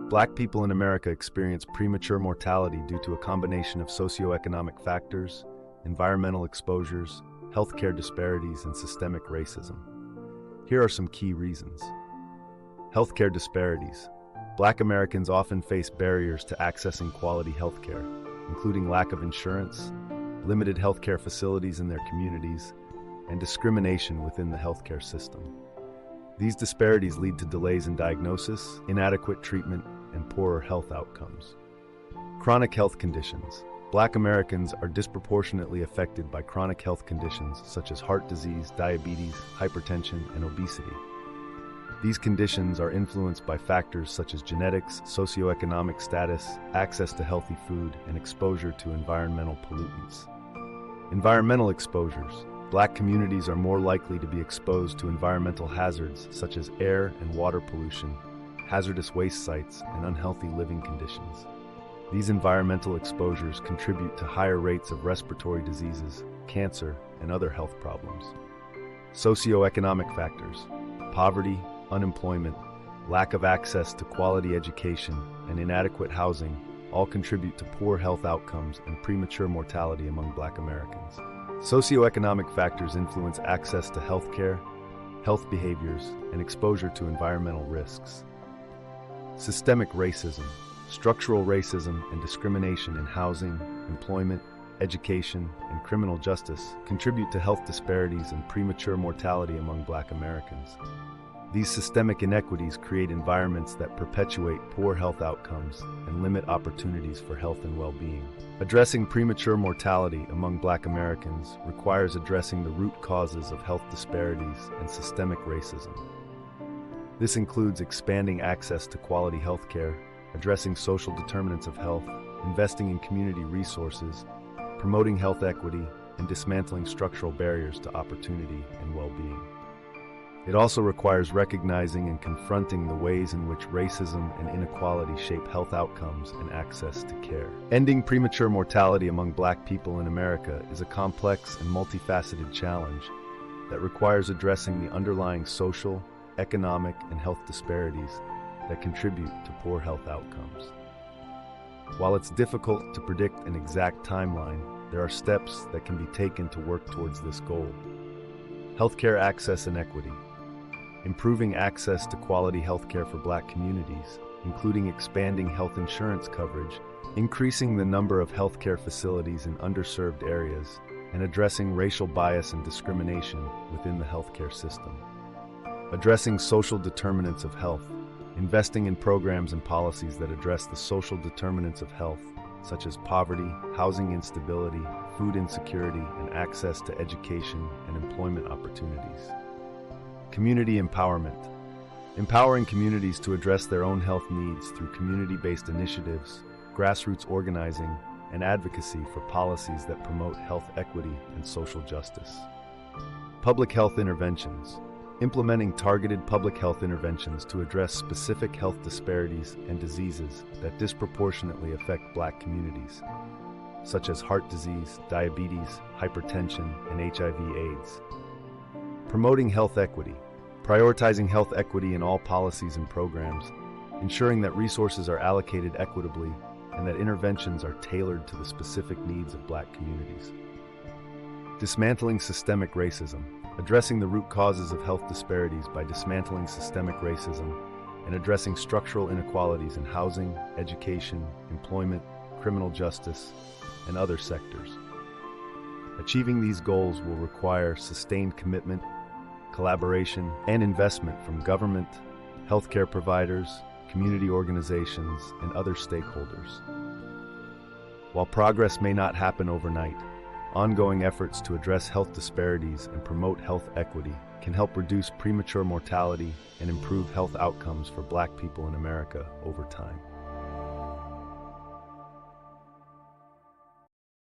Black people in America experience premature mortality due to a combination of socioeconomic factors, environmental exposures, healthcare disparities, and systemic racism. Here are some key reasons. Healthcare disparities. Black Americans often face barriers to accessing quality healthcare, including lack of insurance, limited healthcare facilities in their communities, and discrimination within the healthcare system. These disparities lead to delays in diagnosis, inadequate treatment, and poorer health outcomes. Chronic health conditions. Black Americans are disproportionately affected by chronic health conditions such as heart disease, diabetes, hypertension, and obesity. These conditions are influenced by factors such as genetics, socioeconomic status, access to healthy food, and exposure to environmental pollutants. Environmental exposures. Black communities are more likely to be exposed to environmental hazards such as air and water pollution, hazardous waste sites, and unhealthy living conditions. These environmental exposures contribute to higher rates of respiratory diseases, cancer, and other health problems. Socioeconomic factors. Poverty, unemployment, lack of access to quality education, and inadequate housing all contribute to poor health outcomes and premature mortality among Black Americans. Socioeconomic factors influence access to healthcare, health behaviors, and exposure to environmental risks. Systemic racism. Structural racism and discrimination in housing, employment, education, and criminal justice contribute to health disparities and premature mortality among Black Americans. These systemic inequities create environments that perpetuate poor health outcomes and limit opportunities for health and well-being. Addressing premature mortality among Black Americans requires addressing the root causes of health disparities and systemic racism. This includes expanding access to quality health care, addressing social determinants of health, investing in community resources, promoting health equity, and dismantling structural barriers to opportunity and well-being. It also requires recognizing and confronting the ways in which racism and inequality shape health outcomes and access to care. Ending premature mortality among Black people in America is a complex and multifaceted challenge that requires addressing the underlying social, economic, and health disparities that contribute to poor health outcomes. While it's difficult to predict an exact timeline, there are steps that can be taken to work towards this goal. Healthcare access and equity. Improving access to quality healthcare for Black communities, including expanding health insurance coverage, increasing the number of healthcare facilities in underserved areas, and addressing racial bias and discrimination within the healthcare system. Addressing social determinants of health. Investing in programs and policies that address the social determinants of health, such as poverty, housing instability, food insecurity, and access to education and employment opportunities. Community empowerment. Empowering communities to address their own health needs through community-based initiatives, grassroots organizing, and advocacy for policies that promote health equity and social justice. Public health interventions. Implementing targeted public health interventions to address specific health disparities and diseases that disproportionately affect Black communities, such as heart disease, diabetes, hypertension, and HIV/AIDS. Promoting health equity. Prioritizing health equity in all policies and programs, ensuring that resources are allocated equitably and that interventions are tailored to the specific needs of Black communities. Dismantling systemic racism. Addressing the root causes of health disparities by dismantling systemic racism and addressing structural inequalities in housing, education, employment, criminal justice, and other sectors. Achieving these goals will require sustained commitment, collaboration, and investment from government, healthcare providers, community organizations, and other stakeholders. While progress may not happen overnight, ongoing efforts to address health disparities and promote health equity can help reduce premature mortality and improve health outcomes for Black people in America over time.